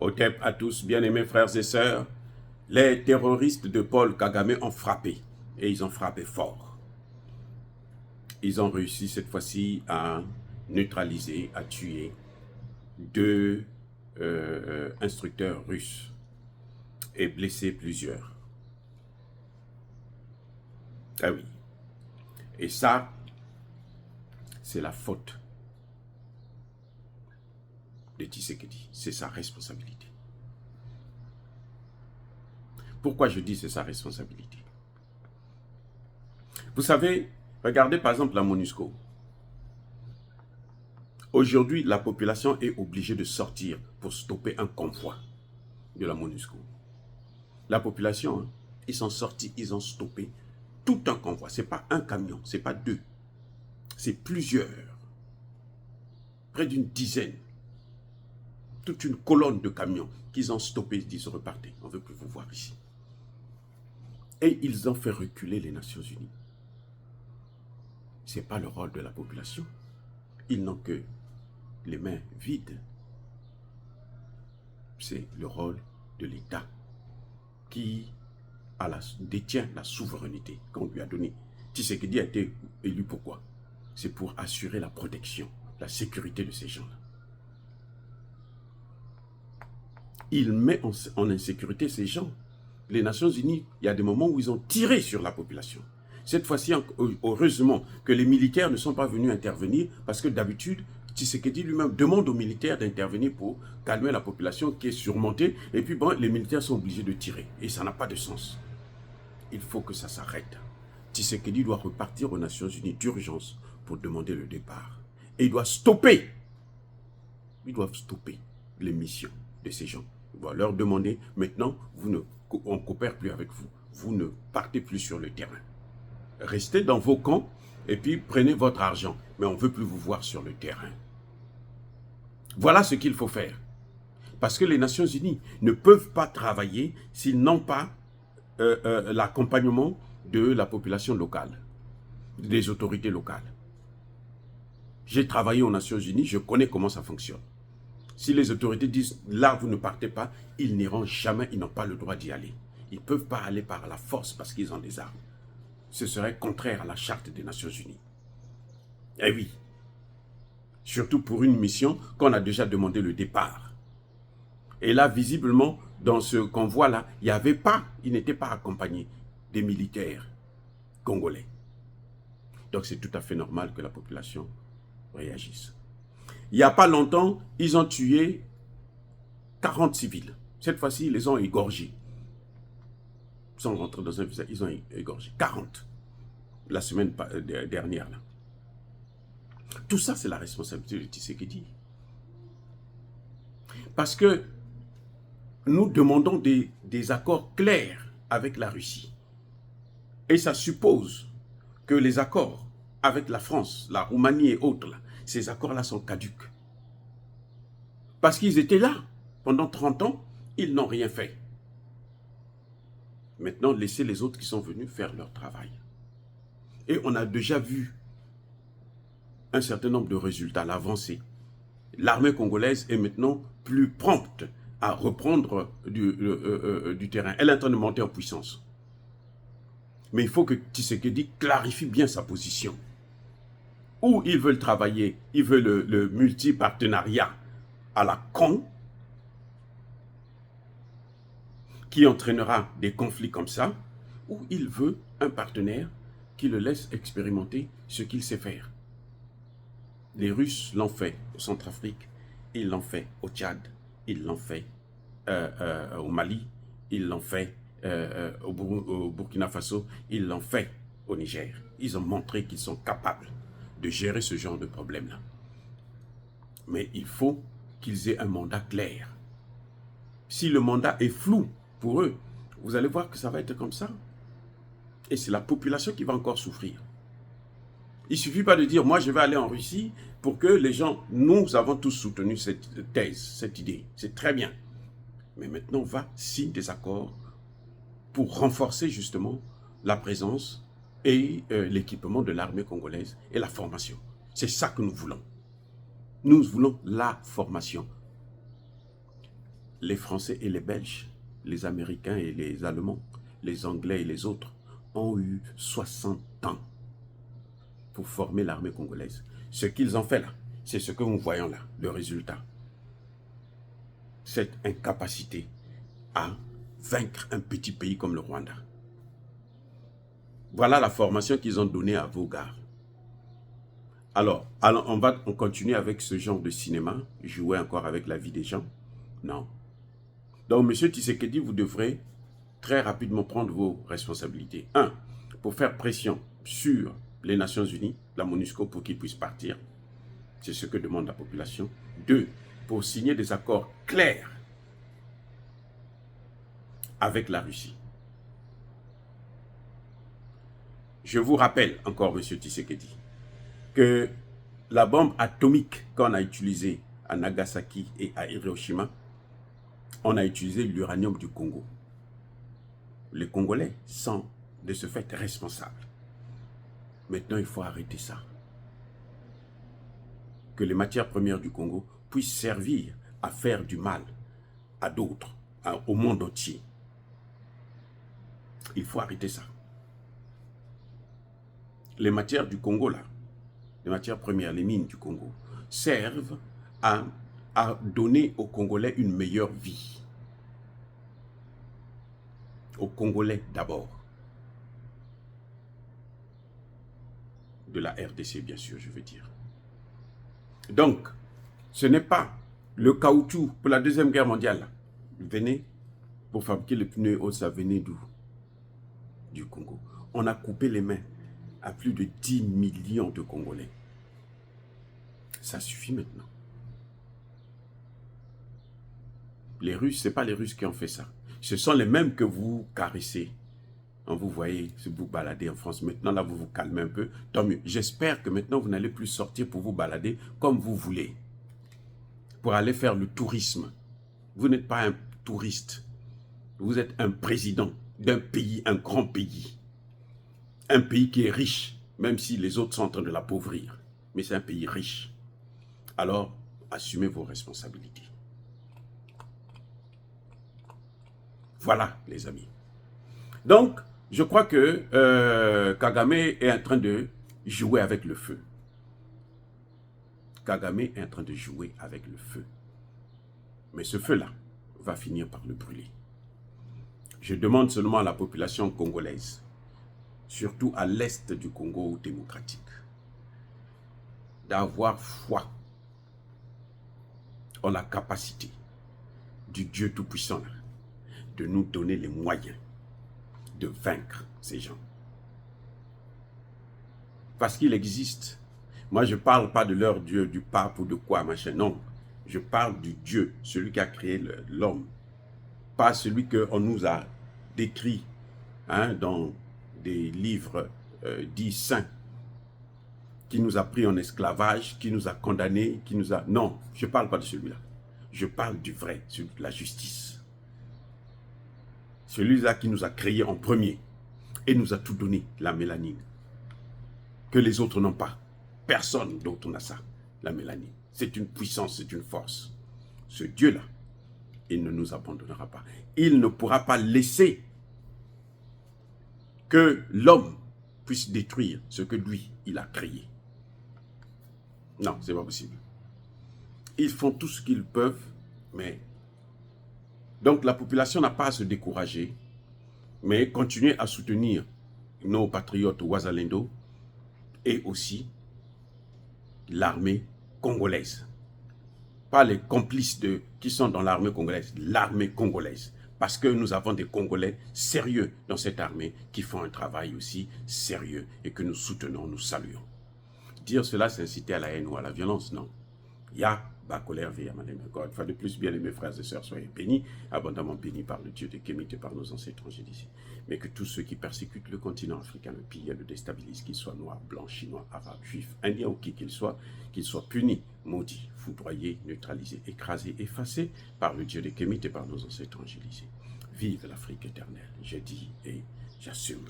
Otep à tous, bien-aimés frères et sœurs, les terroristes de Paul Kagame ont frappé, et ils ont frappé fort. Ils ont réussi cette fois-ci à neutraliser, à tuer deux instructeurs russes et blesser plusieurs. Ah oui. Et ça, c'est la faute de Tshisekedi. C'est sa responsabilité. Pourquoi je dis c'est sa responsabilité? Vous savez, regardez par exemple la MONUSCO. Aujourd'hui, la population est obligée de sortir pour stopper un convoi de la MONUSCO. La population, hein, ils sont sortis, ils ont stoppé tout un convoi. Ce n'est pas un camion, ce n'est pas deux, c'est plusieurs. Près d'une dizaine. Toute une colonne de camions qu'ils ont stoppé, ils disent repartez, on ne veut plus vous voir ici. Et ils ont fait reculer les Nations Unies. Ce n'est pas le rôle de la population. Ils n'ont que les mains vides. C'est le rôle de l'État qui détient la souveraineté qu'on lui a donnée. Tshisekedi a été élu pourquoi? C'est pour assurer la protection, la sécurité de ces gens-là. Il met en insécurité ces gens. Les Nations Unies, il y a des moments où ils ont tiré sur la population. Cette fois-ci, heureusement que les militaires ne sont pas venus intervenir parce que d'habitude, Tshisekedi lui-même demande aux militaires d'intervenir pour calmer la population qui est surmontée. Et puis bon, les militaires sont obligés de tirer. Et ça n'a pas de sens. Il faut que ça s'arrête. Tshisekedi doit repartir aux Nations Unies d'urgence pour demander le départ. Et il doit stopper. Ils doivent stopper les missions de ces gens. Il doit leur demander, maintenant, on ne coopère plus avec vous. Vous ne partez plus sur le terrain. Restez dans vos camps et puis prenez votre argent. Mais on ne veut plus vous voir sur le terrain. Voilà ce qu'il faut faire. Parce que les Nations Unies ne peuvent pas travailler s'ils n'ont pas l'accompagnement de la population locale, des autorités locales. J'ai travaillé aux Nations Unies, je connais comment ça fonctionne. Si les autorités disent, là, vous ne partez pas, ils n'iront jamais, ils n'ont pas le droit d'y aller. Ils ne peuvent pas aller par la force parce qu'ils ont des armes. Ce serait contraire à la charte des Nations Unies. Eh oui. Surtout pour une mission qu'on a déjà demandé le départ. Et là, visiblement, dans ce convoi-là, il n'était pas accompagné des militaires congolais. Donc c'est tout à fait normal que la population réagisse. Il n'y a pas longtemps, ils ont tué 40 civils. Cette fois-ci, ils les ont égorgés. Ils sont rentrés dans un village, ils ont égorgé 40 la semaine dernière. Là. Tout ça, c'est la responsabilité de Tshisekedi. Parce que nous demandons des accords clairs avec la Russie. Et ça suppose que les accords avec la France, la Roumanie et autres, là, ces accords-là sont caducs. Parce qu'ils étaient là pendant 30 ans, ils n'ont rien fait. Maintenant, laissez les autres qui sont venus faire leur travail. Et on a déjà vu un certain nombre de résultats, l'avancée. L'armée congolaise est maintenant plus prompte à reprendre du terrain. Elle est en train de monter en puissance. Mais il faut que Tshisekedi clarifie bien sa position. Où ils veulent travailler, ils veulent le multipartenariat à la con, qui entraînera des conflits comme ça, ou il veut un partenaire qui le laisse expérimenter ce qu'il sait faire. Les Russes l'ont fait au Centrafrique, ils l'ont fait au Tchad, ils l'ont fait au Mali, ils l'ont fait au Burkina Faso, ils l'ont fait au Niger. Ils ont montré qu'ils sont capables de gérer ce genre de problème-là. Mais il faut qu'ils aient un mandat clair. Si le mandat est flou pour eux, vous allez voir que ça va être comme ça. Et c'est la population qui va encore souffrir. Il ne suffit pas de dire, moi je vais aller en Russie pour que les gens, nous avons tous soutenu cette thèse, cette idée. C'est très bien. Mais maintenant, on va signer des accords pour renforcer justement la présence et l'équipement de l'armée congolaise et la formation. C'est ça que nous voulons. Nous voulons la formation. les Français et les Belges, les Américains et les Allemands, les Anglais et les autres ont eu 60 ans pour former l'armée congolaise. Ce qu'ils ont fait là, c'est ce que nous voyons là, le résultat. Cette incapacité à vaincre un petit pays comme le Rwanda. Voilà la formation qu'ils ont donnée à vos gars. Alors, on va continuer avec ce genre de cinéma, jouer encore avec la vie des gens. Non. Donc, M. Tshisekedi, vous devrez très rapidement prendre vos responsabilités. 1. Pour faire pression sur les Nations Unies, la MONUSCO, pour qu'ils puissent partir. C'est ce que demande la population. 2. Pour signer des accords clairs avec la Russie. Je vous rappelle encore, M. Tshisekedi, que la bombe atomique qu'on a utilisée à Nagasaki et à Hiroshima, on a utilisé l'uranium du Congo. Les Congolais sont de ce fait responsables. Maintenant, il faut arrêter ça. Que les matières premières du Congo puissent servir à faire du mal à d'autres, au monde entier. Il faut arrêter ça. Les matières du Congo, là, les matières premières, les mines du Congo, servent à donner aux Congolais une meilleure vie. Aux Congolais d'abord. De la RDC, bien sûr, je veux dire. Donc, ce n'est pas le caoutchouc pour la Deuxième Guerre mondiale. Venez, pour fabriquer les pneus, ça venait d'où? Du Congo. On a coupé les mains à plus de 10 millions de Congolais. Ça suffit maintenant. Les Russes, ce n'est pas les Russes qui ont fait ça. Ce sont les mêmes que vous caressez. Quand vous voyez, vous balader en France, maintenant là vous vous calmez un peu, tant mieux. J'espère que maintenant vous n'allez plus sortir pour vous balader comme vous voulez. Pour aller faire le tourisme. Vous n'êtes pas un touriste. Vous êtes un président d'un pays, un grand pays. Un pays qui est riche, même si les autres sont en train de l'appauvrir. Mais c'est un pays riche. Alors, assumez vos responsabilités. Voilà, les amis. Donc, je crois que Kagame est en train de jouer avec le feu. Kagame est en train de jouer avec le feu. Mais ce feu-là va finir par le brûler. Je demande seulement à la population congolaise, surtout à l'est du Congo démocratique, d'avoir foi en la capacité du Dieu Tout-Puissant de nous donner les moyens de vaincre ces gens. Parce qu'il existe. Moi, je ne parle pas de leur Dieu, du pape ou de quoi, machin. Non, je parle du Dieu, celui qui a créé l'homme. Pas celui qu'on nous a décrit dans des livres dits saints, qui nous a pris en esclavage, qui nous a condamnés, qui nous a... Non, je ne parle pas de celui-là. Je parle du vrai, celui de la justice. Celui-là qui nous a créés en premier et nous a tout donné, la mélanine. Que les autres n'ont pas. Personne d'autre n'a ça, la mélanine. C'est une puissance, c'est une force. Ce Dieu-là, il ne nous abandonnera pas. Il ne pourra pas laisser que l'homme puisse détruire ce que lui, il a créé. Non, c'est pas possible. Ils font tout ce qu'ils peuvent, mais... Donc la population n'a pas à se décourager, mais continuer à soutenir nos patriotes Wazalendo et aussi l'armée congolaise. Pas les complices qui sont dans l'armée congolaise, l'armée congolaise. Parce que nous avons des Congolais sérieux dans cette armée qui font un travail aussi sérieux et que nous soutenons, nous saluons. Dire cela, c'est inciter à la haine ou à la violence, non. Il y a colère, encore une fois de plus, bien aimés frères et sœurs, soyez bénis, abondamment bénis par le Dieu de Kémit et par nos ancêtres d'ici. Mais que tous ceux qui persécutent le continent africain, le pillent, le déstabilisent, qu'ils soient noirs, blancs, chinois, arabes, juifs, indiens ou qui qu'ils soient punis, maudits, foudroyés, neutralisés, écrasés, effacés par le Dieu de Kémit et par nos ancêtres d'ici. Vive l'Afrique éternelle, j'ai dit et j'assume.